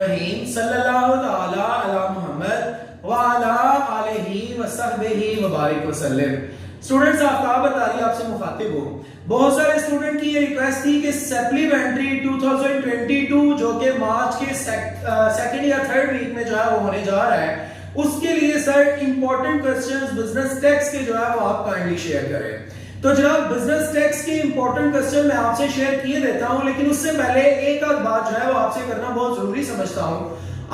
सल्लल्लाहु ताला अला मुहम्मद व अला आलिहि व सहबिहि व बारिक वसल्लम। स्टूडेंट्स आफ्ताब बतारी आपसे मुखातिब हूँ। बहुत सारे स्टूडेंट की ये रिक्वेस्ट थी कि सप्लीमेंट्री 2022 जो कि मार्च के सेकंड या थर्ड वीक में जो है वो होने जा रहा है, उसके लिए sir important questions business tax के जो है वो आप काइंडली शेयर करें। तो जनाब बिजनेस टैक्स के इंपॉर्टेंट क्वेश्चन मैं आपसे शेयर किए देता हूं, लेकिन उससे पहले एक आध बात जो है वो आपसे करना बहुत जरूरी समझता हूं।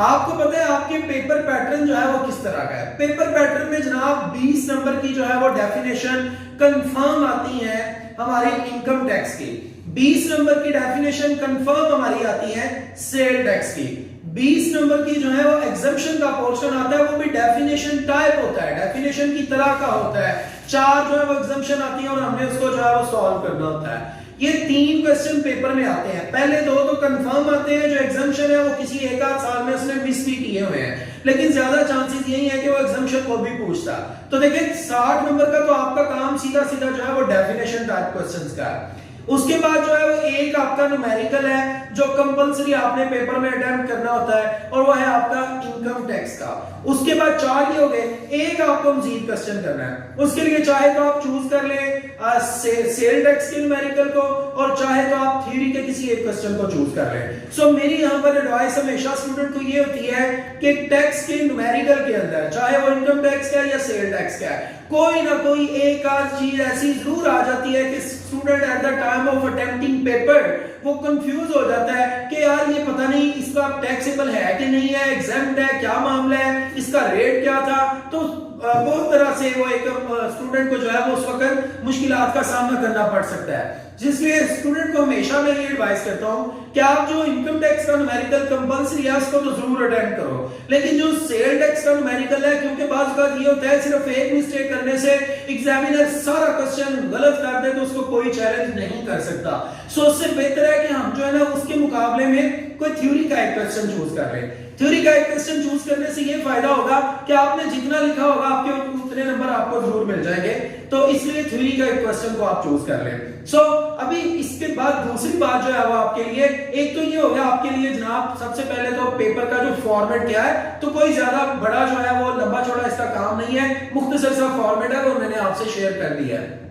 आपको पता है आपके पेपर पैटर्न जो है वो किस तरह का है। पेपर पैटर्न में जनाब 20 नंबर की जो है वो डेफिनेशन कंफर्म आती है हमारी इनकम टैक्स की, 20 नंबर की डेफिनेशन कंफर्म हमारी आती है सेल टैक्स की, 20 नंबर की जो है वो एग्जम्पशन का पोर्शन आता है, वो भी डेफिनेशन टाइप होता है, डेफिनेशन की तरह का होता है। 4 जो है वो एग्जम्पशन आती है और हमने उसको जो है वो सॉल्व करना होता है। ये 3 क्वेश्चन पेपर में आते हैं। पहले 2 तो कंफर्म आते हैं, जो एग्जम्पशन है वो किसी एक आध साल में उसने मिस भी किए हुए हैं, लेकिन ज्यादा चांसेस यही है कि वो एग्जम्पशन को भी पूछता। तो देखिए 60 नंबर का तो आपका काम सीधा सीधा जो है वो डेफिनेशन टाइप क्वेश्चंस का है। उसके बाद जो है वो एक आपका न्यूमेरिकल है जो कंपलसरी आपने पेपर में अटेम्प्ट करना होता है, और वो है आपका इनकम टैक्स का। उसके बाद 4 ही हो गए, एक आपको मजीद क्वेश्चन करना है। उसके लिए चाहे तो आप चूज कर ले सेल टैक्स के न्यूमेरिकल को, और चाहे तो आप थ्योरी के किसी एक क्वेश्चन को चूज कर ले। सो मेरी यहाँ पर एडवाइस हमेशा स्टूडेंट को ये होती है कि टैक्स के न्यूमेरिकल के अंदर, चाहे वो इनकम टैक्स का है या सेल टैक्स का है, कोई ना कोई एक आध चीज ऐसी जरूर आ जाती है कि student at the time of attempting paper वो कंफ्यूज हो जाता है कि यार ये पता नहीं इसका टैक्सेबल है कि नहीं है, एग्जेम्प्ट है, क्या मामला है, इसका रेट क्या था। तो बहुत तरह से वो एक स्टूडेंट को जो है वो उस वक्त मुश्किलात का सामना करना पड़ सकता है, जिसलिए स्टूडेंट को हमेशा मैं ये एडवाइस करता हूं कि आप जो इनकम टैक्स का न्यूमेरिकल कंपलसरी है उसको तो जरूर अटेम्प्ट करो, लेकिन जो सेल टैक्स का न्यूमेरिकल है, क्योंकि बात बात ये होता है सिर्फ एक मिस्टेक करने से एग्जामिनर सारा क्वेश्चन गलत कर दे तो उसको कोई चैलेंज नहीं कर सकता। सो उससे बेहतर है कि हम जो है ना उसके मुकाबले में कोई थ्योरी का एक क्वेश्चन चूज कर लें। थ्योरी का एक क्वेश्चन चूज करने से ये फायदा होगा कि आपने जितना लिखा होगा आपके उतने नंबर आपको जरूर मिल जाएंगे, तो इसलिए थ्योरी का एक क्वेश्चन को आप चूज कर लें। सो अभी इसके बाद दूसरी बात जो है वो आपके लिए, एक तो ये हो गया आपके लिए जनाब सबसे पहले तो पेपर का जो फॉर्मेट क्या है, तो कोई ज्यादा बड़ा जो है वो लंबा चौड़ा इसका काम नहीं है, मुख्तसर सा फॉर्मेट है वो मैंने आपसे शेयर कर दिया है।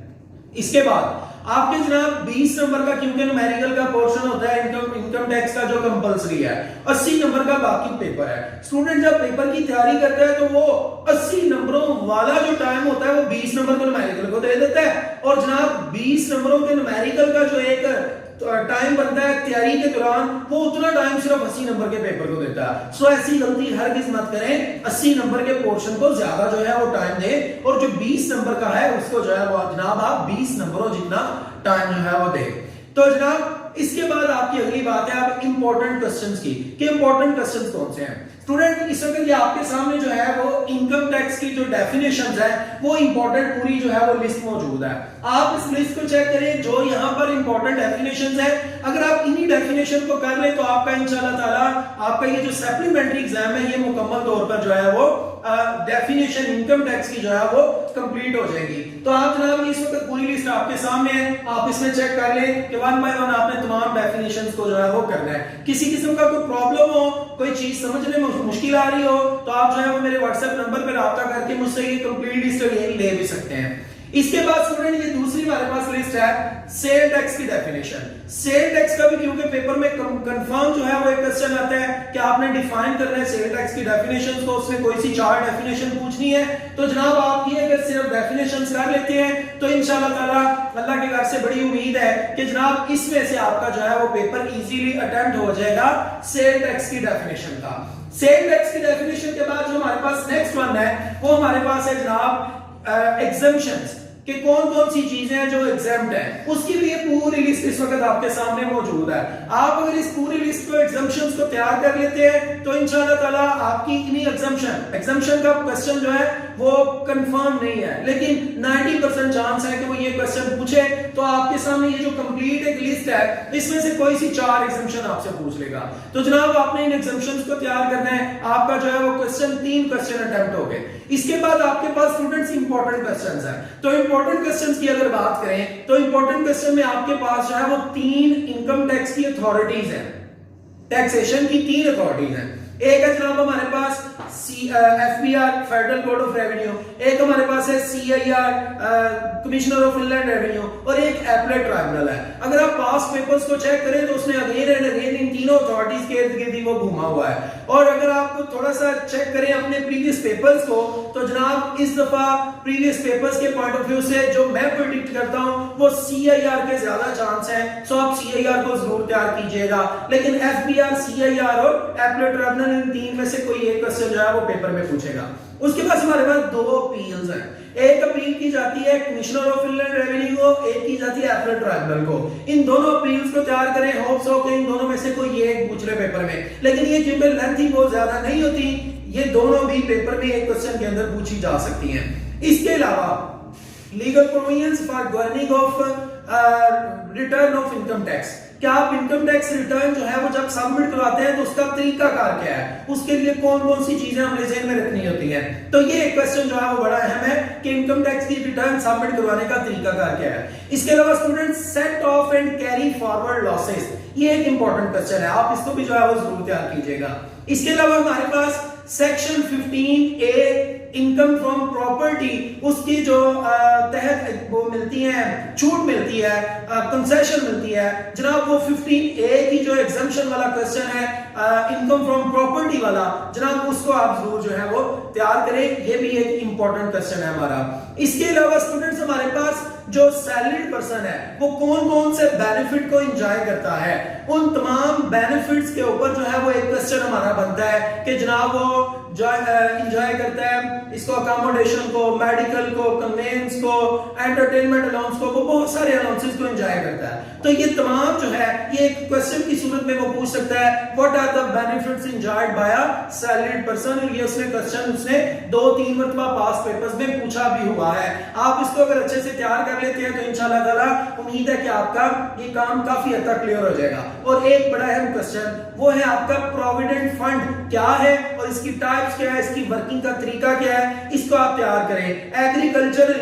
इसके बाद आपके जनाब 20 नंबर का क्योंकि न्यूमेरिकल का पोर्शन होता है इनकम टैक्स का जो कंपलसरी है, 80 नंबर का बाकी पेपर है। स्टूडेंट जब पेपर की तैयारी करता है तो वो 80 नंबरों वाला जो टाइम होता है वो 20 नंबर को न्यूमेरिकल को दे देता है, और जनाब 20 नंबरों के न्यूमेरिकल का जो एक टाइम बनता है तैयारी के दौरान, वो उतना टाइम सिर्फ 80 नंबर के पेपर को देता है। सो ऐसी गलती हरगिज़ मत करें, 80 नंबर के पोर्शन को ज्यादा जो है वो टाइम दें, और जो 20 नंबर का है उसको जो है वो जनाब आप 20 नंबरों जितना टाइम जो है वो दें। तो जनाब इसके बाद आपकी अगली बात है आप इंपॉर्टेंट क्वेश्चंस की, कि इंपॉर्टेंट क्वेश्चंस कौन से हैं। स्टूडेंट इस वक्त ये आपके सामने जो है वो इनकम टैक्स की जो डेफिनेशंस है वो इंपॉर्टेंट पूरी जो है वो लिस्ट मौजूद है। आप इस लिस्ट को चेक करें, जो यहाँ पर इंपॉर्टेंट डेफिनेशंस है, अगर आप इन्हीं डेफिनेशन को कर ले तो आपका इंशाल्लाह ताला आपका ये जो सप्लीमेंट्री एग्जाम है ये मुकम्मल तौर पर जो है वो डेफिनेशन इनकम टैक्स की जो है वो कंप्लीट हो जाएगी। तो आप जनाब इस वक्त पूरी लिस्ट आपके सामने है, आप इसमें चेक कर लें कि 1 बाय 1 आपने तमाम डेफिनेशंस को जो है वो करना है। किसी किस्म का कोई प्रॉब्लम हो, कोई चीज समझने में मुश्किल आ रही हो, तो आप जो है वो मेरे व्हाट्सएप नंबर पर राब्ता करके मुझसे ये कंप्लीट लिस्ट ले भी सकते हैं। इसके बाद स्टूडेंट ये दूसरी हमारे पास लिस्ट है सेल टैक्स की डेफिनेशन। सेल टैक्स का भी क्योंकि पेपर में कंफर्म जो है वो एक क्वेश्चन आता है कि आपने डिफाइन करना है सेल टैक्स की डेफिनेशंस को, उसमें कोई सी 4 डेफिनेशन पूछनी है। तो जनाब आप ये अगर सिर्फ डेफिनेशंस कर लेते हैं तो इंशाल्लाह ताला अल्लाह के घर से बड़ी उम्मीद है कि जनाब इसमें से आपका जो है वो पेपर इजीली अटेम्प्ट हो जाएगा सेल टैक्स की डेफिनेशन का। सेल टैक्स की डेफिनेशन के बाद जो हमारे पास नेक्स्ट वन है वो हमारे पास है जनाब एग्जम्पशंस, कि कौन कौन सी चीजें हैं जो एग्जेम्प्ट है, उसकी भी ये पूरी लिस्ट इस वक्त आपके सामने मौजूद है। आप अगर इस पूरी लिस्ट को एग्जम्पशंस को तैयार कर लेते हैं तो इंशाल्लाह ताला आपकी इन्हीं एग्जम्पशन का क्वेश्चन जो है वो कंफर्म नहीं है, लेकिन 90% चांस है कि वो ये क्वेश्चन पूछे। तो आपके सामने ये जो कंप्लीट एक लिस्ट है इसमें से कोई सी 4 एग्जम्पशन आपसे पूछ लेगा। तो जनाब आपने इन एग्जम्पशंस को तैयार करना है, आपका जो है वो 3 क्वेश्चन अटेम्प्ट हो गए। इसके बाद आपके पास स्टूडेंट्स इंपॉर्टेंट क्वेश्चंस हैं। तो इंपॉर्टेंट क्वेश्चंस की अगर बात करें तो इंपॉर्टेंट क्वेश्चन में आपके पास जो है वो 3 इनकम टैक्स की अथॉरिटीज हैं। टैक्सेशन की 3 अथॉरिटीज हैं। एक है जनाब हमारे पास FBR federal board of revenue, एक हमारे पास है CIR commissioner of inland revenue, और एक एपलेट ट्राइब्यूनल है। अगर आप पास्ट पेपर्स को चेक करें तो उसने अगेन एंड अगेन इन तीनों अथॉरिटीज के इर्द गिर्द वो घूमा हुआ है। और अगर आप थोड़ा सा चेक करें अपने प्रीवियस पेपर्स को तो जनाब इस दफा प्रीवियस पेपर्स के पॉइंट ऑफ व्यू से जो मैं प्रेडिक्ट करता हूं वो CIR के ज्यादा चांस है, सो आप CIR को जरूर तैयार कीजिएगा। लेकिन FBR, CIR और एपलेट ट्राइब्यूनल इन तीन में से कोई एक क्वेश्चन जो है वो पेपर में पूछेगा। उसके पास हमारे पास 2 अपील्स हैं। एक अपील की जाती है कमिश्नर ऑफ इनलैंड रेवेन्यू को, एक की जाती है एपलेट ट्राइब्यूनल को। इन दोनों अपील्स को तैयार करें, होप्स हो कि इन दोनों में से कोई एक पूछ ले पेपर में। लेकिन ये क्योंकि लेंथी बहुत ज्यादा नहीं होती, ये दोनों भी पेपर में एक क्वेश्चन के अंदर पूछी जा सकती हैं। इसके अलावा legal provisions for governing of return of income tax, क्या आप इनकम टैक्स रिटर्न जो है वो जब सबमिट करवाते हैं तो उसका तरीका कार क्या है, उसके लिए कौन कौन सी चीजें हमें ज़हन में रखनी होती हैं। तो ये क्वेश्चन जो है वो बड़ा अहम है कि इनकम टैक्स की रिटर्न सबमिट करवाने का तरीका कार क्या है। इसके अलावा student set of and carry forward losses, ये एक इंपॉर्टेंट क्वेश्चन है, आप इसको भी जो है वो जरूर तैयार कीजिएगा। इसके अलावा हमारे पास section 15A income from property, उसकी जो तहत वो मिलती है, छूट मिलती है, कंसेशन मिलती है जनाब, वो 15A की जो एग्जम्पशन वाला क्वेश्चन है इनकम फ्रॉम प्रॉपर्टी वाला, जनाब उसको आप जरूर जो है वो तैयार करें, ये भी एक इंपॉर्टेंट क्वेश्चन है हमारा। इसके अलावा स्टूडेंट्स हमारे पास जो सैलरीड पर्सन है वो कौन कौन से बेनिफिट को एंजॉय करता है, उन तमाम बेनिफिट्स के ऊपर जो है वो एक क्वेश्चन हमारा बनता है कि जनाब वो जो एंजॉय करता है इसको, अकोमोडेशन को, मेडिकल को, कन्वेंस को, एंटरटेनमेंट अलाउंस को, वो बहुत सारे अलाउंसेस को एंजॉय करता है। तो ये तमाम जो है ये एक क्वेश्चन की सूरत में वो पूछ सकता है what are the benefits enjoyed by a salaried person, और ये उसने क्वेश्चन उसने 2-3 मरतबा पास पेपर्स में पूछा भी हुआ है। आप इसको अगर अच्छे से तैयार कर लेते हैं तो इंशाल्लाह ताला उम्मीद है कि आपका ये काम काफी हद तक क्लियर हो जाएगा। और एक बड़ा अहम क्वेश्चन वो है आपका प्रोविडेंट फंड क्या है और इसकी टाइप्स क्या है, इसकी वर्किंग का तरीका क्या है, इसको आप तैयार करें। एग्रीकल्चरल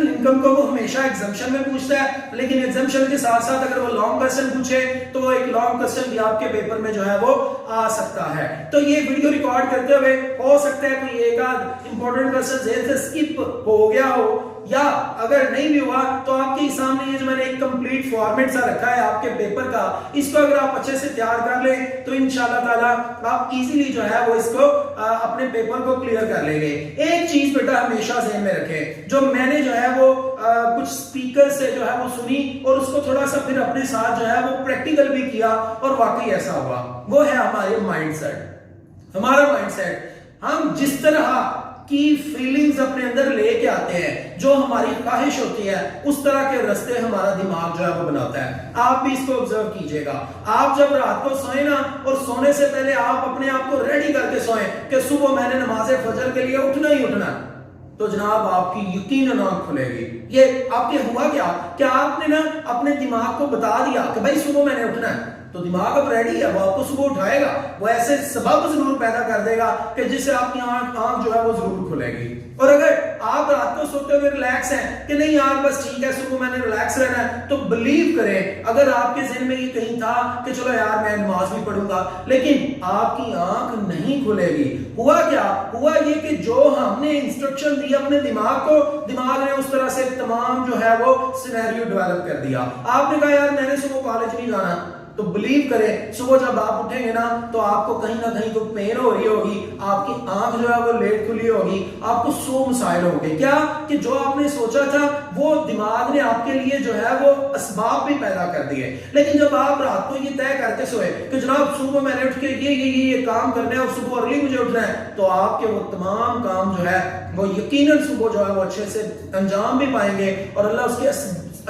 इनकम को वो हमेशा एग्जम्पशन में पूछता है, लेकिन एग्जम्पशन के साथ साथ अगर वो लॉन्ग क्वेश्चन पूछे तो वो एक लॉन्ग क्वेश्चन भी आपके पेपर में जो है वो आ सकता है। तो ये वीडियो रिकॉर्ड करते हुए हो सकता है कोई एक आध इंपॉर्टेंट क्वेश्चन जेल से स्किप हो गया हो, या अगर नहीं भी हुआ तो आपके सामने ये जो मैंने एक कंप्लीट फॉर्मेट सा रखा है आपके पेपर का, इसको अगर आप अच्छे से तैयार कर लें तो इंशाल्लाह ताला आप इजीली जो है वो इसको अपने पेपर को क्लियर कर लेंगे। एक चीज बेटा हमेशा ज़हन में रखें, जो मैंने जो है वो कुछ स्पीकर से जो है वो सुनी और उसको थोड़ा सा फिर अपने साथ जो है वो प्रैक्टिकल भी किया और वाकई ऐसा हुआ, वो है हमारे माइंडसेट। हमारा माइंडसेट, हम जिस तरह की फीलिंग्स अपने अंदर लेके आते हैं, जो हमारी ख्वाहिश होती है उस तरह के रास्ते हमारा दिमाग जो है वो बनाता है। आप भी इसको ऑब्जर्व कीजिएगा। आप जब रात को सोए ना और सोने से पहले आप अपने आप को रेडी करके सोएं कि सुबह मैंने नमाज फजर के लिए उठना ही उठना, तो जनाब आपकी यकीनन आंख खुलेगी। ये आपके हुआ क्या आपने ना अपने दिमाग को बता दिया कि भाई सुबह मैंने उठना है, तो दिमाग अब रेडी है, वो आपको सुबह उठाएगा, वो ऐसे सबब जरूर पैदा कर देगा कि जिससे आपकी आंख जो है वो जरूर खुलेगी। और अगर आप रात को सोते हुए रिलैक्स हैं कि नहीं यार बस ठीक है सुबह मैंने रिलैक्स रहना है, तो बिलीव करें अगर आपके ज़हन में ये कहीं था कि चलो यार मैं नमाज भी पढ़ूंगा, लेकिन आपकी आंख नहीं खुलेगी। हुआ क्या, हुआ ये कि जो हमने इंस्ट्रक्शन दी अपने दिमाग को, दिमाग ने उस तरह से तमाम जो है वो सिनेरियो डेवलप कर दिया। आपने कहा यार मैंने सुबह कॉलेज नहीं जाना, तो बिलीव करें सुबह जब आप उठेंगे ना तो आपको कहीं ना कहीं तो पेन हो रही होगी, आपकी आंख जो है वो लेट खुली होगी, आपको 100 मसाइल होंगे। क्या कि जो आपने सोचा था वो दिमाग ने आपके लिए जो है वो असबाब भी पैदा कर दिए। लेकिन जब आप रात को ये तय करके सोए कि जनाब सुबह मैंने उठ के ये काम करना है और सुबह अर्ली मुझे उठना है, तो आपके वो तमाम काम जो है वो यकीनन सुबह जो है वो अच्छे से अंजाम भी पाएंगे और अल्लाह उसके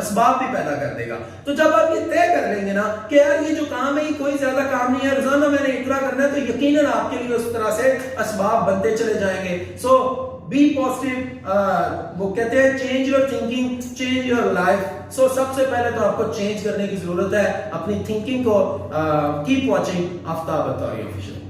असबाब भी पैदा कर देगा। तो जब आप ये तय कर लेंगे ना कि यार ये जो काम है ये कोई ज्यादा काम नहीं है, रोजाना मैंने इतना करना है, तो यकीनन आपके लिए उस तरह से असबाब बनते चले जाएंगे। सो बी पॉजिटिव, वो कहते हैं change your thinking change your life. So सबसे पहले तो आपको चेंज करने की जरूरत है अपनी थिंकिंग को। Keep watching Aftab Attari official.